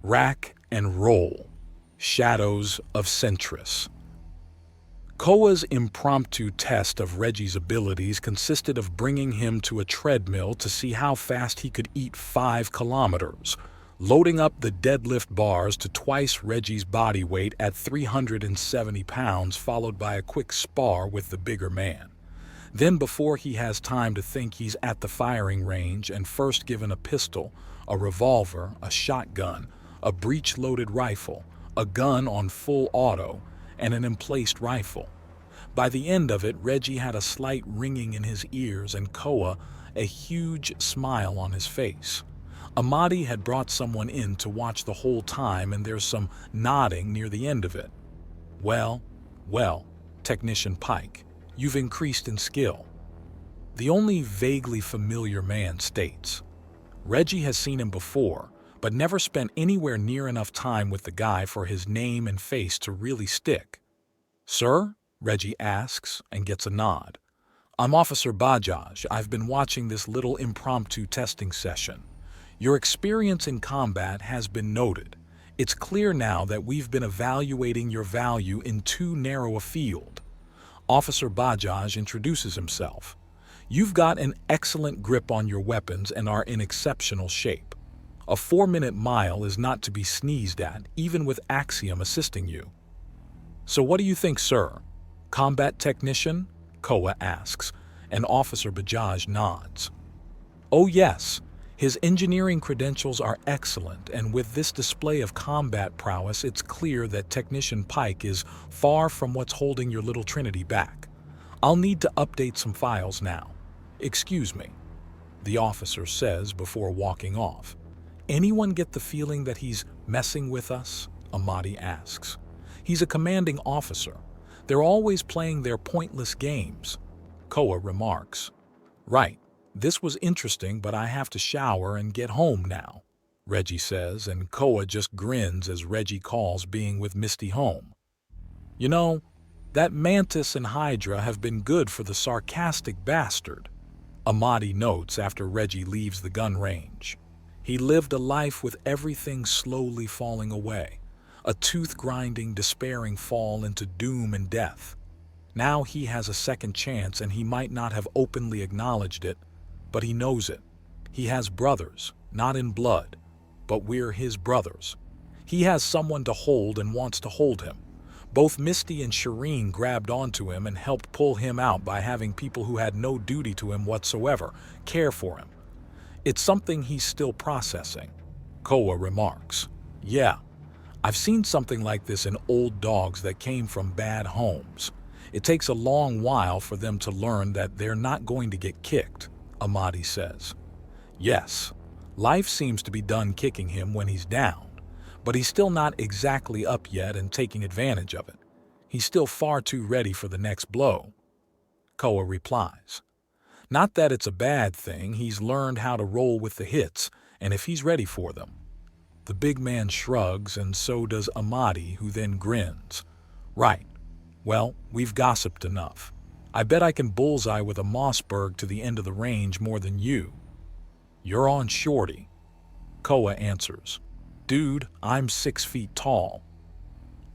Rack and roll. Shadows of Centris. Koa's impromptu test of Reggie's abilities consisted of bringing him to a treadmill to see how fast he could eat 5 kilometers, loading up the deadlift bars to twice Reggie's body weight at 370 pounds, followed by a quick spar with the bigger man. Then, before he has time to think, he's at the firing range and first given a pistol, a revolver, a shotgun, a breech-loaded rifle, a gun on full auto, and an emplaced rifle. By the end of it, Reggie had a slight ringing in his ears and Koa a huge smile on his face. Amadi had brought someone in to watch the whole time, and there's some nodding near the end of it. Well, Technician Pike, you've increased in skill. The only vaguely familiar man states. Reggie has seen him before, but never spent anywhere near enough time with the guy for his name and face to really stick. Sir? Reggie asks and gets a nod. I'm Officer Bajaj. I've been watching this little impromptu testing session. Your experience in combat has been noted. It's clear now that we've been evaluating your value in too narrow a field. Officer Bajaj introduces himself. You've got an excellent grip on your weapons and are in exceptional shape. A 4-minute mile is not to be sneezed at, even with Axiom assisting you. So what do you think, sir? Combat technician? Koa asks, and Officer Bajaj nods. Oh yes, his engineering credentials are excellent, and with this display of combat prowess, it's clear that Technician Pike is far from what's holding your little trinity back. I'll need to update some files now. Excuse me, the officer says before walking off. Anyone get the feeling that he's messing with us? Amadi asks. He's a commanding officer. They're always playing their pointless games. Koa remarks. Right, this was interesting, but I have to shower and get home now, Reggie says, and Koa just grins as Reggie calls being with Misty home. You know, that Mantis and Hydra have been good for the sarcastic bastard, Amadi notes after Reggie leaves the gun range. He lived a life with everything slowly falling away, a tooth-grinding, despairing fall into doom and death. Now he has a second chance, and he might not have openly acknowledged it, but he knows it. He has brothers, not in blood, but we're his brothers. He has someone to hold and wants to hold him. Both Misty and Shireen grabbed onto him and helped pull him out by having people who had no duty to him whatsoever care for him. It's something he's still processing. Koa remarks. Yeah, I've seen something like this in old dogs that came from bad homes. It takes a long while for them to learn that they're not going to get kicked, Amadi says. Yes, life seems to be done kicking him when he's down, but he's still not exactly up yet and taking advantage of it. He's still far too ready for the next blow. Koa replies. Not that it's a bad thing, he's learned how to roll with the hits, and if he's ready for them. The big man shrugs, and so does Amadi, who then grins. Right. Well, we've gossiped enough. I bet I can bullseye with a Mossberg to the end of the range more than you. You're on shorty. Koa answers. Dude, I'm 6 feet tall.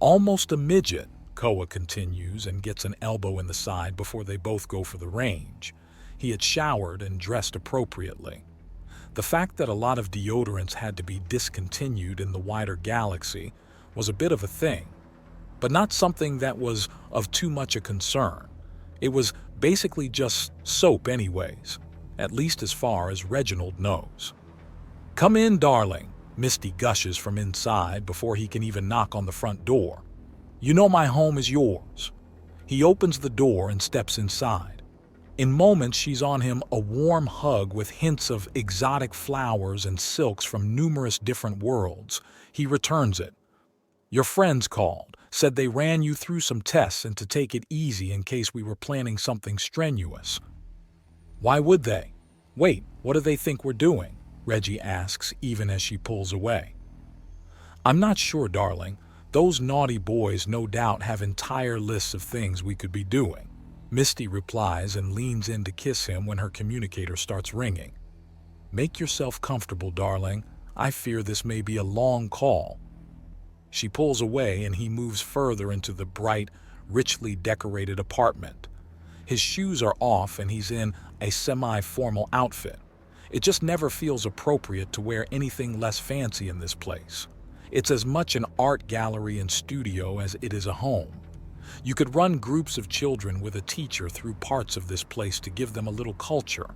Almost a midget, Koa continues and gets an elbow in the side before they both go for the range. He had showered and dressed appropriately. The fact that a lot of deodorants had to be discontinued in the wider galaxy was a bit of a thing, but not something that was of too much a concern. It was basically just soap anyways, at least as far as Reginald knows. Come in, darling, Misty gushes from inside before he can even knock on the front door. You know my home is yours. He opens the door and steps inside. In moments, she's on him a warm hug with hints of exotic flowers and silks from numerous different worlds. He returns it. Your friends called, said they ran you through some tests and to take it easy in case we were planning something strenuous. Why would they? Wait, what do they think we're doing? Reggie asks, even as she pulls away. I'm not sure, darling. Those naughty boys no doubt have entire lists of things we could be doing. Misty replies and leans in to kiss him when her communicator starts ringing. Make yourself comfortable, darling. I fear this may be a long call." She pulls away and he moves further into the bright, richly decorated apartment. His shoes are off and he's in a semi-formal outfit. It just never feels appropriate to wear anything less fancy in this place. It's as much an art gallery and studio as it is a home. You could run groups of children with a teacher through parts of this place to give them a little culture.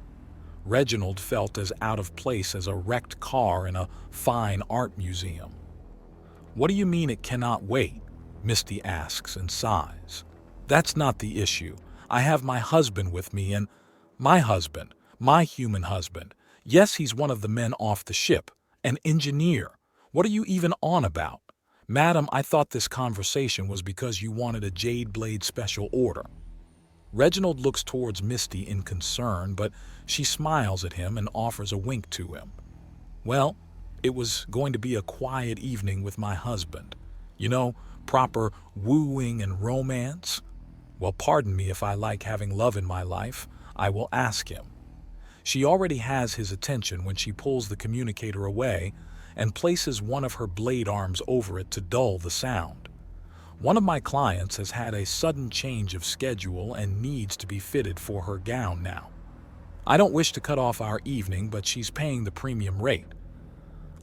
Reginald felt as out of place as a wrecked car in a fine art museum. "What do you mean it cannot wait?" Misty asks and sighs. "That's not the issue. I have my husband with me and—" "My husband? My human husband? Yes, he's one of the men off the ship. An engineer. What are you even on about? Madam, I thought this conversation was because you wanted a Jade Blade special order." Reginald looks towards Misty in concern, but she smiles at him and offers a wink to him. "Well, it was going to be a quiet evening with my husband. You know, proper wooing and romance. Well, pardon me if I like having love in my life. I will ask him." She already has his attention when she pulls the communicator away and places one of her blade arms over it to dull the sound. One of my clients has had a sudden change of schedule and needs to be fitted for her gown now. I don't wish to cut off our evening, but she's paying the premium rate.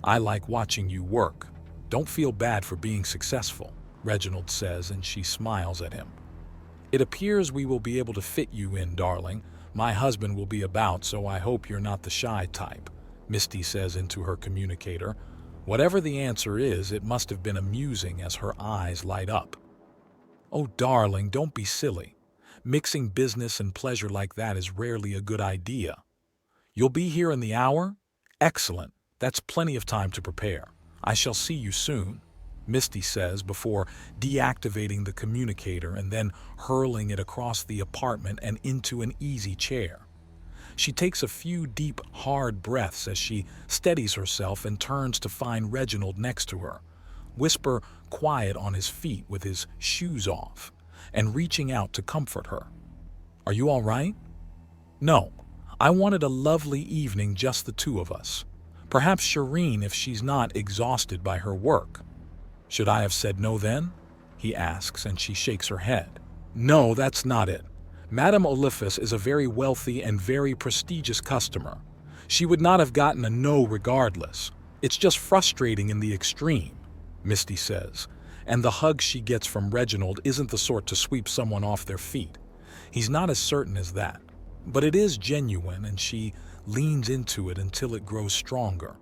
"I like watching you work. Don't feel bad for being successful," Reginald says, and she smiles at him. "It appears we will be able to fit you in, darling. My husband will be about, so I hope you're not the shy type," Misty says into her communicator. Whatever the answer is, it must have been amusing as her eyes light up. "Oh, darling, don't be silly. Mixing business and pleasure like that is rarely a good idea. You'll be here in the hour? Excellent. That's plenty of time to prepare. I shall see you soon," Misty says before deactivating the communicator and then hurling it across the apartment and into an easy chair. She takes a few deep, hard breaths as she steadies herself and turns to find Reginald next to her, whisper quiet on his feet with his shoes off, and reaching out to comfort her. "Are you all right?" "No. I wanted a lovely evening, just the two of us. Perhaps Shireen if she's not exhausted by her work." "Should I have said no then?" he asks, and she shakes her head. "No, that's not it. Madame Olfus is a very wealthy and very prestigious customer. She would not have gotten a no regardless. It's just frustrating in the extreme," Misty says, and the hug she gets from Reginald isn't the sort to sweep someone off their feet. He's not as certain as that, but it is genuine, and she leans into it until it grows stronger.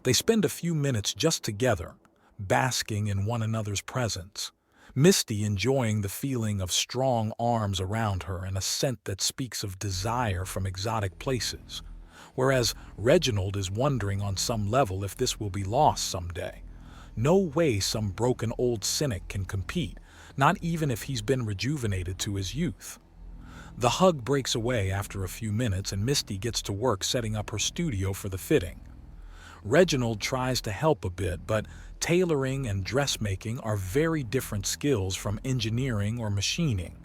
They spend a few minutes just together, basking in one another's presence, Misty enjoying the feeling of strong arms around her and a scent that speaks of desire from exotic places, whereas Reginald is wondering on some level if this will be lost someday. No way some broken old cynic can compete, not even if he's been rejuvenated to his youth. The hug breaks away after a few minutes and Misty gets to work setting up her studio for the fitting. Reginald tries to help a bit, but tailoring and dressmaking are very different skills from engineering or machining,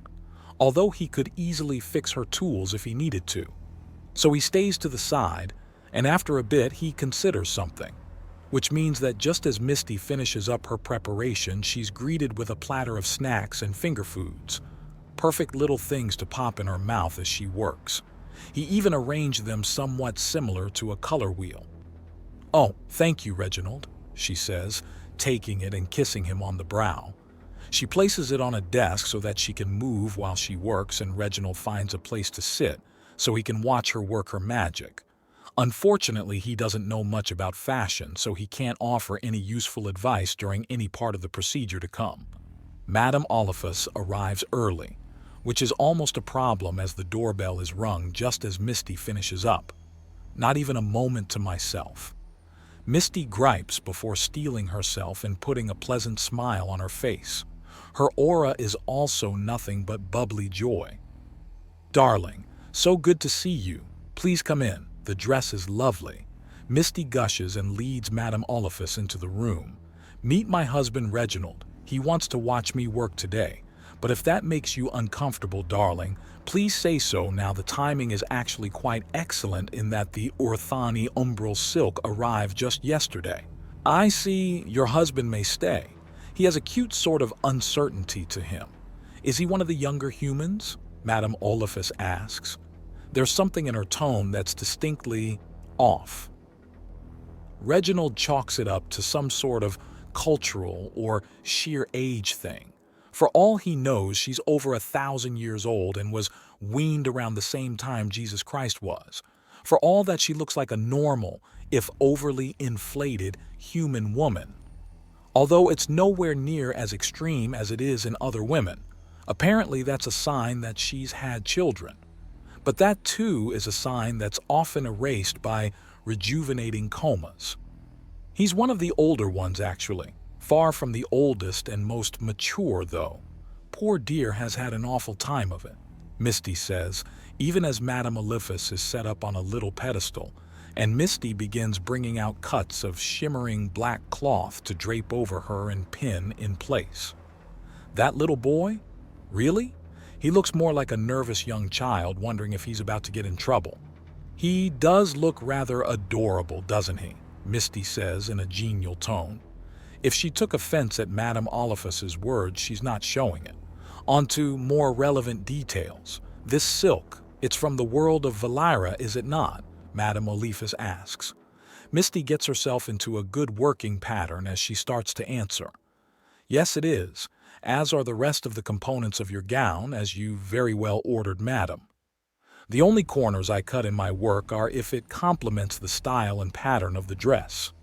although he could easily fix her tools if he needed to. So he stays to the side, and after a bit he considers something, which means that just as Misty finishes up her preparation, she's greeted with a platter of snacks and finger foods, perfect little things to pop in her mouth as she works. He even arranged them somewhat similar to a color wheel. "Oh, thank you, Reginald," she says, taking it and kissing him on the brow. She places it on a desk so that she can move while she works, and Reginald finds a place to sit so he can watch her work her magic. Unfortunately, he doesn't know much about fashion, so he can't offer any useful advice during any part of the procedure to come. Madame Olfus arrives early, which is almost a problem as the doorbell is rung just as Misty finishes up. "Not even a moment to myself." Misty gripes before steeling herself and putting a pleasant smile on her face. Her aura is also nothing but bubbly joy. "Darling, so good to see you. Please come in. The dress is lovely." Misty gushes and leads Madame Olfus into the room. "Meet my husband Reginald. He wants to watch me work today. But if that makes you uncomfortable, darling, Please say so. Now the timing is actually quite excellent in that the Orthani umbral silk arrived just yesterday. I see your husband may stay. He has a cute sort of uncertainty to him. Is he one of the younger humans? Madame Olfus asks. There's something in her tone that's distinctly off. Reginald chalks it up to some sort of cultural or sheer age thing. For all he knows, she's over 1,000 years old and was weaned around the same time Jesus Christ was. For all that she looks like a normal, if overly inflated, human woman. Although it's nowhere near as extreme as it is in other women. Apparently that's a sign that she's had children. But that too is a sign that's often erased by rejuvenating comas. He's one of the older ones actually, far from the oldest and most mature though. Poor dear has had an awful time of it, Misty says, even as Madame Olfus is set up on a little pedestal, and Misty begins bringing out cuts of shimmering black cloth to drape over her and pin in place. That little boy? Really? He looks more like a nervous young child wondering if he's about to get in trouble. He does look rather adorable, doesn't he? Misty says in a genial tone. If she took offense at Madame Olfus's words, she's not showing it. On to more relevant details. This silk, it's from the world of Valira, is it not? Madame Olfus asks. Misty gets herself into a good working pattern as she starts to answer. Yes, it is, as are the rest of the components of your gown, as you very well ordered, madam. The only corners I cut in my work are if it complements the style and pattern of the dress.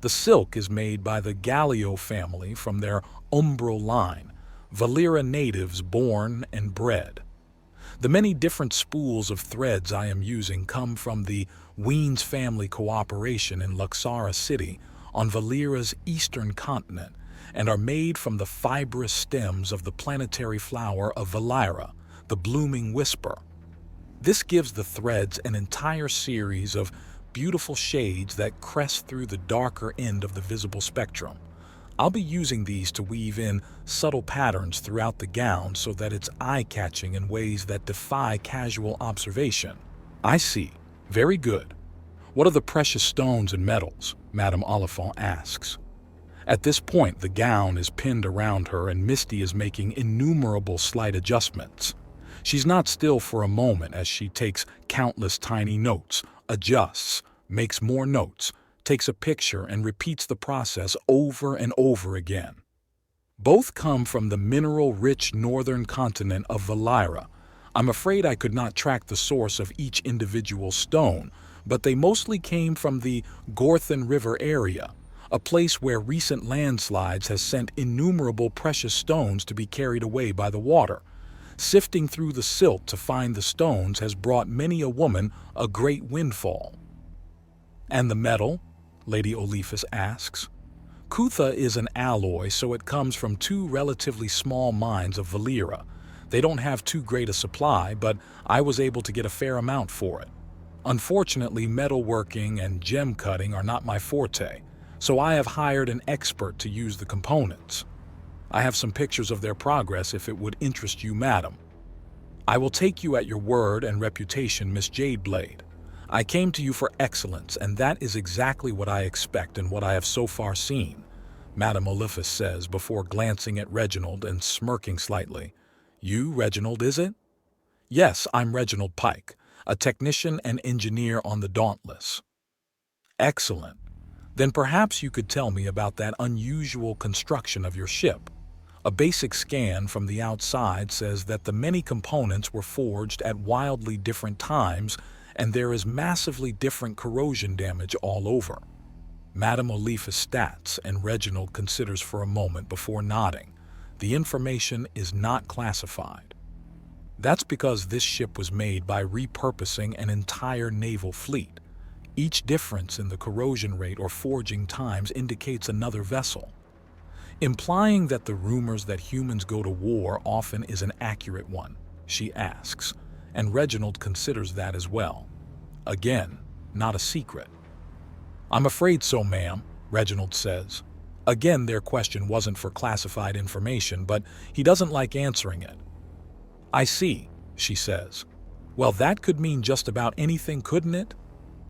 The silk is made by the Gallio family from their umbral line, Valira natives born and bred. The many different spools of threads I am using come from the Weens family cooperation in Luxara City on Valira's eastern continent and are made from the fibrous stems of the planetary flower of Valira, the blooming whisper. This gives the threads an entire series of beautiful shades that crest through the darker end of the visible spectrum. I'll be using these to weave in subtle patterns throughout the gown so that it's eye-catching in ways that defy casual observation. I see. Very good. What are the precious stones and metals? Madame Olfus asks. At this point, the gown is pinned around her and Misty is making innumerable slight adjustments. She's not still for a moment as she takes countless tiny notes, adjusts, makes more notes, takes a picture and repeats the process over and over again. Both come from the mineral-rich northern continent of Valira. I'm afraid I could not track the source of each individual stone, but they mostly came from the Gorthan River area, a place where recent landslides has sent innumerable precious stones to be carried away by the water. Sifting through the silt to find the stones has brought many a woman a great windfall. And the metal? Lady Olfus asks. Kutha is an alloy, so it comes from two relatively small mines of Valira. They don't have too great a supply, but I was able to get a fair amount for it. Unfortunately, metalworking and gem cutting are not my forte, so I have hired an expert to use the components. I have some pictures of their progress if it would interest you, madam. I will take you at your word and reputation, Miss Jadeblade. I came to you for excellence, and that is exactly what I expect and what I have so far seen, Madame Olfus says before glancing at Reginald and smirking slightly. You, Reginald, is it? Yes, I'm Reginald Pike, a technician and engineer on the Dauntless. Excellent. Then perhaps you could tell me about that unusual construction of your ship. A basic scan from the outside says that the many components were forged at wildly different times and there is massively different corrosion damage all over. Madame Olfus stats and Reginald considers for a moment before nodding. The information is not classified. That's because this ship was made by repurposing an entire naval fleet. Each difference in the corrosion rate or forging times indicates another vessel, implying that the rumors that humans go to war often is an accurate one, she asks, and Reginald considers that as well. Again, not a secret. I'm afraid so, ma'am, Reginald says. Again, their question wasn't for classified information, but he doesn't like answering it. I see. she says. Well, that could mean just about anything, couldn't it?